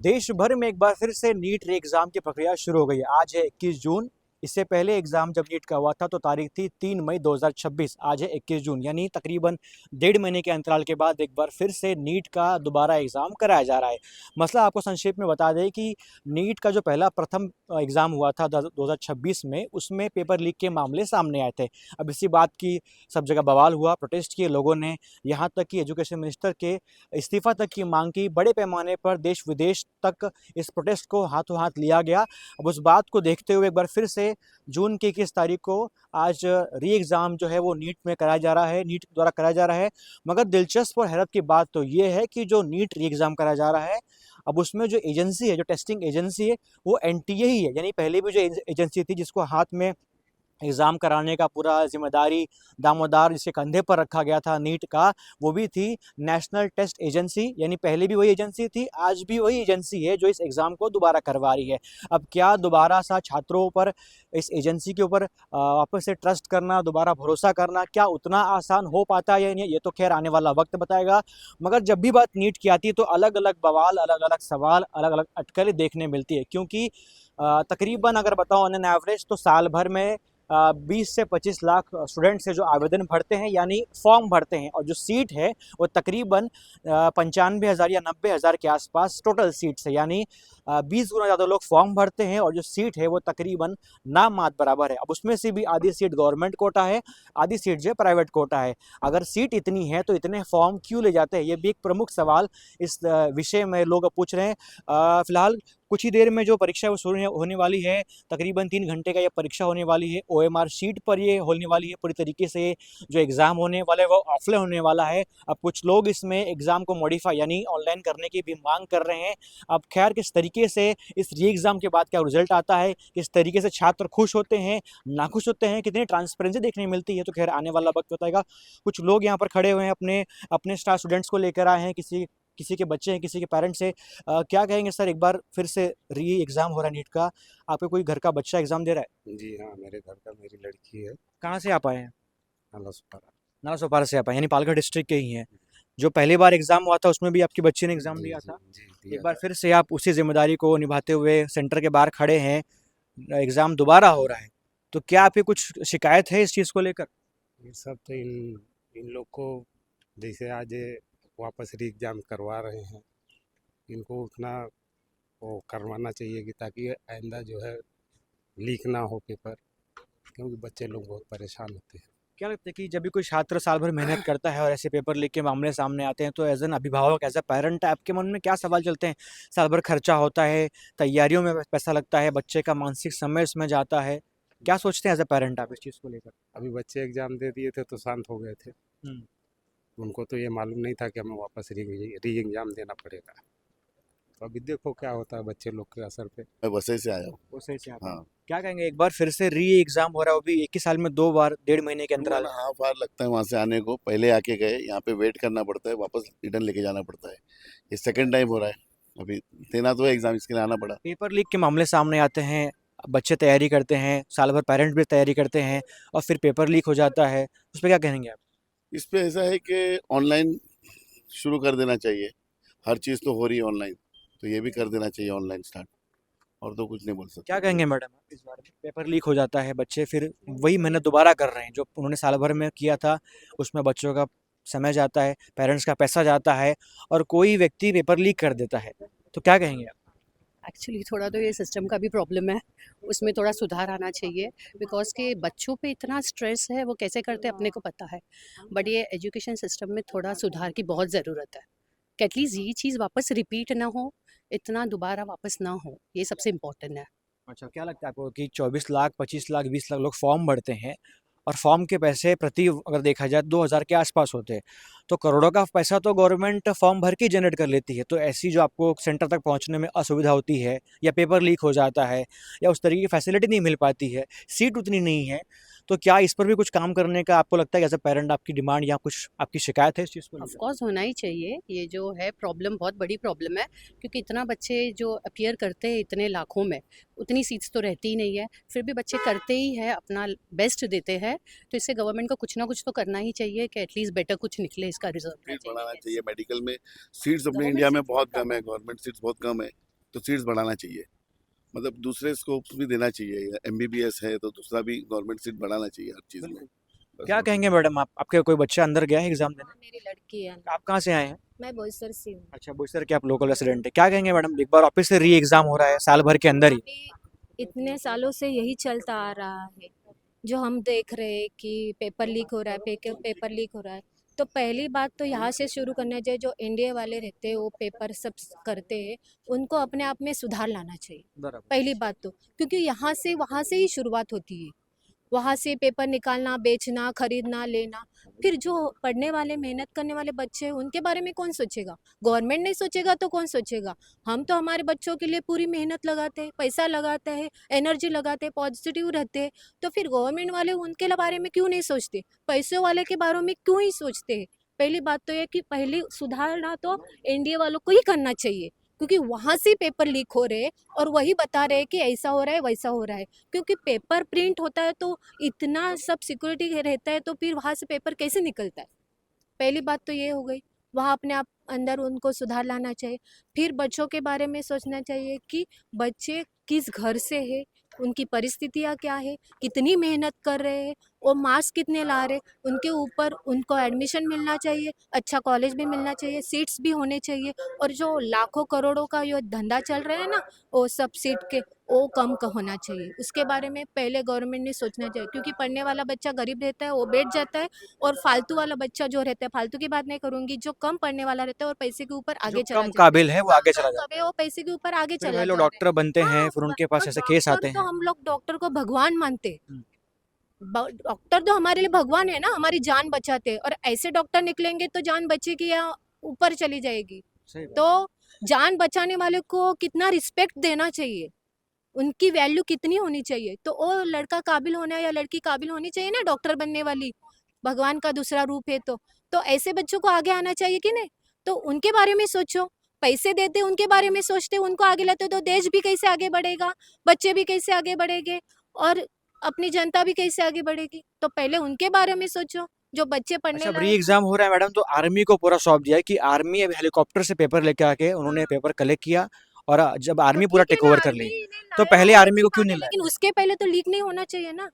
देश भर में एक बार फिर से नीट री एग्जाम की प्रक्रिया शुरू हो गई है। आज है 21 जून। इससे पहले एग्जाम जब नीट का हुआ था तो तारीख थी 3 मई 2026। आज है 21 जून, यानी तकरीबन 1.5 महीने के अंतराल के बाद एक बार फिर से नीट का दोबारा एग्जाम कराया जा रहा है। मसला आपको संक्षेप में बता दें कि नीट का जो पहला प्रथम एग्जाम हुआ था 2026 में, उसमें पेपर लीक के मामले सामने आए थे। अब इसी बात की सब जगह बवाल हुआ, प्रोटेस्ट किए लोगों ने, यहाँ तक कि एजुकेशन मिनिस्टर के इस्तीफा तक की मांग की। बड़े पैमाने पर देश विदेश तक इस प्रोटेस्ट को हाथों हाथ लिया गया। अब उस बात को देखते हुए एक बार फिर से जून की 21 तारीख को आज री एग्ज़ाम जो है वो नीट में कराया जा रहा है, नीट द्वारा कराया जा रहा है। मगर दिलचस्प और हैरत की बात तो ये है कि जो नीट री एग्ज़ाम कराया जा रहा है, अब उसमें जो एजेंसी है, जो टेस्टिंग एजेंसी है, वो एनटीए ही है। यानी पहले भी जो एजेंसी थी जिसको हाथ में एग्ज़ाम कराने का पूरा ज़िम्मेदारी दामोदार जिसके कंधे पर रखा गया था नीट का, वो भी थी नेशनल टेस्ट एजेंसी। यानी पहले भी वही एजेंसी थी, आज भी वही एजेंसी है जो इस एग्ज़ाम को दोबारा करवा रही है। अब क्या दोबारा सा छात्रों पर, इस एजेंसी के ऊपर वापस से ट्रस्ट करना, दोबारा भरोसा करना, क्या उतना आसान हो पाता है या नहीं, ये तो खैर आने वाला वक्त बताएगा। मगर जब भी बात नीट की आती है तो अलग अलग बवाल, अलग अलग सवाल, अलग अलग अटकलें देखने मिलती है। क्योंकि तकरीबन अगर बताओ ऑन एन एवरेज तो साल भर में 20 से 25 लाख स्टूडेंट्स हैं जो आवेदन भरते हैं, यानी फॉर्म भरते हैं। और जो सीट है वो तकरीबन 95,000 या 90,000 के आसपास टोटल सीट्स है। यानी 20 गुना ज़्यादा लोग फॉर्म भरते हैं और जो सीट है वो तकरीबन नाम मात्र बराबर है। अब उसमें से भी आधी सीट गवर्नमेंट कोटा है, आधी सीट जो है प्राइवेट कोटा है। अगर सीट इतनी है तो इतने फॉर्म क्यों ले जाते हैं, ये भी एक प्रमुख सवाल इस विषय में लोग पूछ रहे हैं। फिलहाल कुछ ही देर में जो परीक्षा है वो शुरू होने वाली है। तकरीबन 3 घंटे का ये परीक्षा होने वाली है। ओएमआर शीट पर ये होने वाली है पूरी तरीके से। जो एग्ज़ाम होने वाला है वो ऑफलाइन होने वाला है। अब कुछ लोग इसमें एग्ज़ाम को मॉडिफाई यानी ऑनलाइन करने की भी मांग कर रहे हैं। अब खैर किस तरीके से इस री एग्ज़ाम के बाद क्या रिजल्ट आता है, किस तरीके से छात्र खुश होते हैं, नाखुश होते हैं, कितनी ट्रांसपेरेंसी देखने मिलती है, तो खैर आने वाला वक्त बताएगा। कुछ लोग यहाँ पर खड़े हुए हैं, अपने अपने स्टार स्टूडेंट्स को लेकर आए हैं, किसी किसी के बच्चे हैं, किसी के पेरेंट्स हैं। क्या कहेंगे सर, एक बार फिर से री एग्ज़ाम हो रहा है नीट का, आपके कोई घर का बच्चा एग्ज़ाम दे रहा है? जी हाँ, मेरे घर का मेरी लड़की है। कहाँ से आप आए हैं? नालासोपारा। नालासोपारा से आप आए, यानी पालघर डिस्ट्रिक्ट के ही हैं। जो पहली बार एग्ज़ाम हुआ था उसमें भी आपकी बच्ची ने एग्ज़ाम जी दिया जी था। जी एक दिया बार था। फिर से आप उसी ज़िम्मेदारी को निभाते हुए सेंटर के बाहर खड़े हैं, एग्ज़ाम दोबारा हो रहा है। तो क्या आपकी कुछ शिकायत है इस चीज़ को लेकर? ये सब तो इन इन लोग को जैसे आज ये वापस री एग्जाम करवा रहे हैं, इनको उतना वो करवाना चाहिए कि ताकि आइंदा जो है लीक ना हो पेपर, क्योंकि बच्चे लोग बहुत परेशान होते हैं। क्या लगता है कि जब भी कोई छात्र साल भर मेहनत करता है और ऐसे पेपर लीक के मामले सामने आते हैं तो एज एन अभिभावक, एज अ पेरेंट, आपके मन में क्या सवाल चलते हैं? साल भर खर्चा होता है, तैयारियों में पैसा लगता है, बच्चे का मानसिक समय इसमें जाता है। क्या सोचते हैं एज अ पेरेंट आप इस चीज़ को लेकर? अभी बच्चे एग्जाम दे दिए थे तो शांत हो गए थे। हम्म। उनको तो ये मालूम नहीं था कि हमें वापस री एग्जाम देना पड़ेगा। तो अभी देखो क्या होता है बच्चे लोग के असर पे। मैं वसई से आया हूँ। वो सही से आप हैं। हाँ। क्या कहेंगे, एक बार फिर से री एग्जाम हो रहा है, वो भी एक ही साल में 2 बार, 1.5 महीने के 2 अंतराल? एंड हाफ आवर लगता है वहाँ से आने को। पहले आके गए, यहाँ पे वेट करना पड़ता है, वापस रिटर्न लेके जाना पड़ता है। ये सेकंड टाइम हो रहा है। अभी देना तो है एग्जाम, इसके लिए आना पड़ा। पेपर लीक के मामले सामने आते हैं, बच्चे तैयारी करते हैं, साल भर पेरेंट्स भी तैयारी करते हैं, और फिर पेपर लीक हो जाता है, उस पर क्या कहेंगे आप? इस पे ऐसा है कि ऑनलाइन शुरू कर देना चाहिए। हर चीज़ तो हो रही है ऑनलाइन, तो ये भी कर देना चाहिए ऑनलाइन स्टार्ट। और तो कुछ नहीं बोल क्या सकते। कहेंगे मैडम आप इस बारे में? पेपर लीक हो जाता है, बच्चे फिर वही मेहनत दोबारा कर रहे हैं जो उन्होंने साल भर में किया था। उसमें बच्चों का समय जाता है, पेरेंट्स का पैसा जाता है, और कोई व्यक्ति पेपर लीक कर देता है। तो क्या कहेंगे आप? एक्चुअली थोड़ा तो ये सिस्टम का भी प्रॉब्लम है, उसमें थोड़ा सुधार आना चाहिए। बिकॉज के बच्चों पे इतना स्ट्रेस है, वो कैसे करते हैं अपने को पता है, बट ये एजुकेशन सिस्टम में थोड़ा सुधार की बहुत ज़रूरत है कि एटलीस्ट ये चीज़ वापस रिपीट ना हो, इतना दोबारा वापस ना हो, ये सबसे इम्पोर्टेंट है। अच्छा, क्या लगता है आपको कि 24 लाख, 25 लाख, 20 लाख लोग फॉर्म भरते हैं, और फॉर्म के पैसे प्रति अगर देखा जाए 2,000 के आसपास होते हैं, तो करोड़ों का पैसा तो गवर्नमेंट फॉर्म भर के जनरेट कर लेती है। तो ऐसी जो आपको सेंटर तक पहुंचने में असुविधा होती है, या पेपर लीक हो जाता है, या उस तरीके की फैसिलिटी नहीं मिल पाती है, सीट उतनी नहीं है, तो क्या इस पर भी कुछ काम करने का आपको लगता है एज अ पेरेंट आपकी डिमांड या कुछ आपकी शिकायत है इस चीज़ को ऑफ लेकर? कोर्स होना ही चाहिए, ये जो है प्रॉब्लम बहुत बड़ी प्रॉब्लम है, क्योंकि इतना बच्चे जो अपीयर करते हैं इतने लाखों में, उतनी सीट्स तो रहती ही नहीं है, फिर भी बच्चे करते ही है, अपना बेस्ट देते हैं। तो इससे गवर्नमेंट को कुछ ना कुछ तो करना ही चाहिए कि एटलीस्ट बेटर कुछ निकले इसका रिजल्ट। सीट बढ़ाना चाहिए मेडिकल में। सीट्स अपने इंडिया गवर्नमेंट में सीट्स बहुत बहुत कम कम है, है। गवर्नमेंट सीट्स बहुत कम है। तो सीट्स बढ़ाना चाहिए, मतलब दूसरे स्कोप्स भी देना चाहिए। एमबीबीएस है तो दूसरा भी गवर्नमेंट सीट बढ़ाना चाहिए हर चीज़ में। बस क्या और कहेंगे मैडम आप, आपके कोई बच्चा अंदर गया है एग्जाम देने? मेरी लड़की है। आप कहाँ से आए हैं? मैं बोईसर से हूँ। अच्छा, बोईसर के आप लोकल रेसिडेंट है। क्या कहेंगे मैडम, एक बार ऑफिस से री एग्जाम हो रहा है साल भर के अंदर ही। अभी इतने सालों से यही चलता आ रहा है, जो हम देख रहे हैं कि पेपर लीक हो रहा है, पेपर लीक हो रहा है। तो पहली बात तो यहाँ से शुरू करना चाहिए, जो एनडीए वाले रहते हैं वो पेपर सब करते हैं, उनको अपने आप में सुधार लाना चाहिए। बराबर। पहली बात तो, क्योंकि यहाँ से वहाँ से ही शुरुआत होती है, वहाँ से पेपर निकालना, बेचना, खरीदना, लेना। फिर जो पढ़ने वाले, मेहनत करने वाले बच्चे हैं, उनके बारे में कौन सोचेगा? गवर्नमेंट नहीं सोचेगा तो कौन सोचेगा? हम तो हमारे बच्चों के लिए पूरी मेहनत लगाते हैं, पैसा लगाते हैं, एनर्जी लगाते हैं, पॉजिटिव रहते हैं। तो फिर गवर्नमेंट वाले उनके बारे में क्यों नहीं सोचते? पैसों वाले के बारे में क्यों ही सोचते हैं? पहली बात तो ये कि पहले सुधारना तो एनडीए वालों को ही करना चाहिए, क्योंकि वहाँ से पेपर लीक हो रहे हैं और वही बता रहे हैं कि ऐसा हो रहा है, वैसा हो रहा है। क्योंकि पेपर प्रिंट होता है तो इतना सब सिक्योरिटी रहता है, तो फिर वहाँ से पेपर कैसे निकलता है? पहली बात तो ये हो गई। वहाँ अपने आप अंदर उनको सुधार लाना चाहिए। फिर बच्चों के बारे में सोचना चाहिए कि बच्चे किस घर से है, उनकी परिस्थितियाँ क्या है, कितनी मेहनत कर रहे हैं, वो मार्क्स कितने ला रहे, उनके ऊपर उनको एडमिशन मिलना चाहिए, अच्छा कॉलेज भी मिलना चाहिए, सीट्स भी होने चाहिए। और जो लाखों करोड़ों का जो धंधा चल रहा है ना, वो सब सीट के वो कम का होना चाहिए। उसके बारे में पहले गवर्नमेंट ने सोचना चाहिए, क्योंकि पढ़ने वाला बच्चा गरीब रहता है, वो बैठ जाता है, और फालतू वाला बच्चा जो रहता है, फालतू की बात नहीं करूंगी, जो कम पढ़ने वाला रहता है और पैसे के ऊपर जो आगे चला कम जाता है, काबिल है वो आगे चला जाता तभी वो पैसे के ऊपर आगे है, फिर चला वही लोग जाता है। डॉक्टर बनते हैं, हाँ, फिर उनके और पास ऐसे केस आते डॉक्टर तो हैं। हम लोग डॉक्टर को भगवान मानते हैं। हम्म। डॉक्टर तो हमारे लिए भगवान है ना, हमारी जान बचाते हैं, और ऐसे डॉक्टर निकलेंगे तो जान बचेगी या ऊपर चली जाएगी? सही बात। तो जान बचाने वाले को कितना रिस्पेक्ट देना चाहिए, उनकी वैल्यू कितनी होनी चाहिए। तो वो लड़का काबिल होना या लड़की काबिल होनी चाहिए ना डॉक्टर बनने वाली, भगवान का दूसरा रूप है। तो ऐसे बच्चों को आगे आना चाहिए कि नहीं? तो उनके बारे में सोचो, पैसे देते उनके बारे में सोचते, उनको आगे लाते तो देश भी कैसे आगे बढ़ेगा, बच्चे भी कैसे आगे बढ़ेंगे, और अपनी जनता भी कैसे आगे बढ़ेगी? तो पहले उनके बारे में सोचो, जो बच्चे पढ़ने अच्छा, अब री लायक। एग्जाम हो रहा है मैडम, तो आर्मी को पूरा सौंप दिया है कि आर्मी अब हेलीकॉप्टर से पेपर लेके आके उन्होंने पेपर कलेक्ट किया, और जब तो आर्मी पूरा ठीक है टेक ना, ओवर कर आर्मी ली, ने तो लाया पहले वो आर्मी अच्छी को क्यों बात है, नहीं लाया? लेकिन उसके पहले तो लीक नहीं होना चाहिए ना।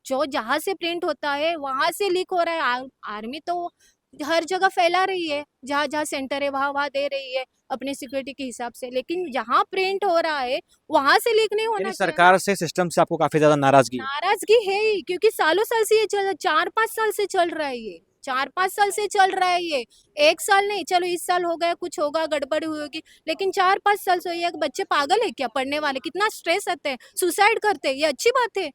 जो जहाँ से प्रिंट होता है वहां से लीक हो रहा है। आर्मी तो हर जगह फैला रही है, जहाँ जहाँ सेंटर है वहाँ वहाँ दे रही है अपने सिक्योरिटी के हिसाब से, लेकिन जहाँ प्रिंट हो रहा है वहां से लीक नहीं होना यानी चाहिए ना। सरकार से, सिस्टम से आपको काफी ज्यादा नाराजगी है। नाराजगी है ही, क्योंकि सालों साल से ये चल 4-5 साल से चल रहा है, ये 4-5 साल से चल रहा है ये। एक साल नहीं, चलो इस साल हो गया, कुछ होगा, गड़बड़ हुई होगी, लेकिन 4-5 साल से ये बच्चे पागल है क्या? पढ़ने वाले कितना स्ट्रेस आते हैं, सुसाइड करते हैं, ये अच्छी बात है?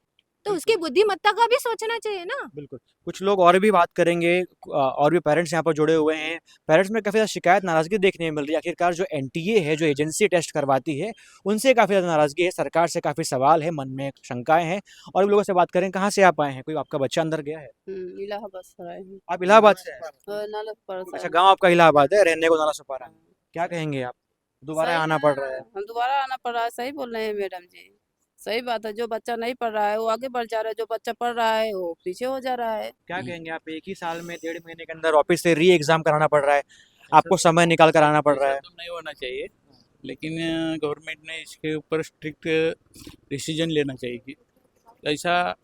तो उसकी बुद्धिमत्ता का भी सोचना चाहिए ना। बिल्कुल। कुछ लोग और भी बात करेंगे, और भी पेरेंट्स यहाँ पर जुड़े हुए हैं। पेरेंट्स में काफ़ी ज़्यादा शिकायत, नाराज़गी देखने में मिल रही है। आखिरकार जो एनटीए है, जो एजेंसी टेस्ट करवाती है, उनसे काफ़ी ज़्यादा नाराज़गी है, सरकार से काफ़ी सवाल है, मन में शंकाएँ हैं। और भी लोगों से बात करें, कहाँ से आप आए हैं? कोई आपका बच्चा अंदर गया है? इलाहाबाद से आए हैं। आप इलाहाबाद से हैं? नालकपाड़ा से अच्छा, आए गाँव आपका इलाहाबाद है, रहने को नाला सुपारा है। हैं। क्या कहेंगे आप? दोबारा सही आना है, पड़ रहा है। हम दोबारा आना पड़ रहा है, सही बोल रहे हैं मैडम जी। सही बात है, जो बच्चा नहीं पढ़ रहा है वो आगे बढ़ जा रहा है, जो बच्चा पढ़ रहा है वो पीछे हो जा रहा है। क्या कहेंगे आप? एक ही साल में 1.5 महीने के अंदर ऑफिस से री एग्ज़ाम कराना पड़ रहा है, आपको समय निकाल कर आना पड़ रहा है। ऐसा तो नहीं होना चाहिए, लेकिन गवर्नमेंट ने इसके ऊपर स्ट्रिक्ट डिसीजन लेना चाहिए कि ऐसा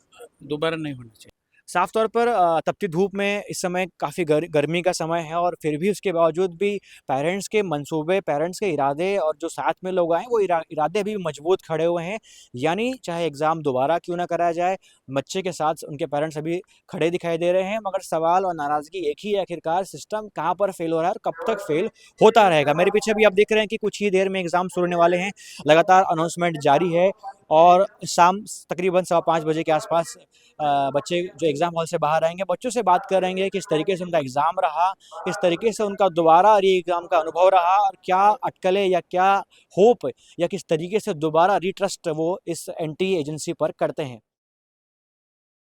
दोबारा नहीं होना चाहिए। साफ तौर पर तपती धूप में इस समय काफ़ी गर्मी का समय है, और फिर भी उसके बावजूद भी पेरेंट्स के मंसूबे, पेरेंट्स के इरादे, और जो साथ में लोग आए वो इरादे भी मजबूत खड़े हुए हैं। यानी चाहे एग्ज़ाम दोबारा क्यों ना कराया जाए, बच्चे के साथ उनके पेरेंट्स अभी खड़े दिखाई दे रहे हैं। मगर सवाल और नाराज़गी एक ही है, आखिरकार सिस्टम कहाँ पर फेल हो रहा है और कब तक फेल होता रहेगा। मेरे पीछे भी आप देख रहे हैं कि कुछ ही देर में एग्ज़ाम शुरू होने वाले हैं, लगातार अनाउंसमेंट जारी है, और शाम तकरीबन 5:15 बजे के आसपास बच्चे जो एग्ज़ाम हॉल से बाहर आएंगे, बच्चों से बात करेंगे किस तरीके से उनका एग्ज़ाम रहा, किस तरीके से उनका दोबारा री एग्ज़ाम का अनुभव रहा, और क्या अटकलें या क्या होप या किस तरीके से दोबारा रीट्रस्ट वो इस एनटीए एजेंसी पर करते हैं।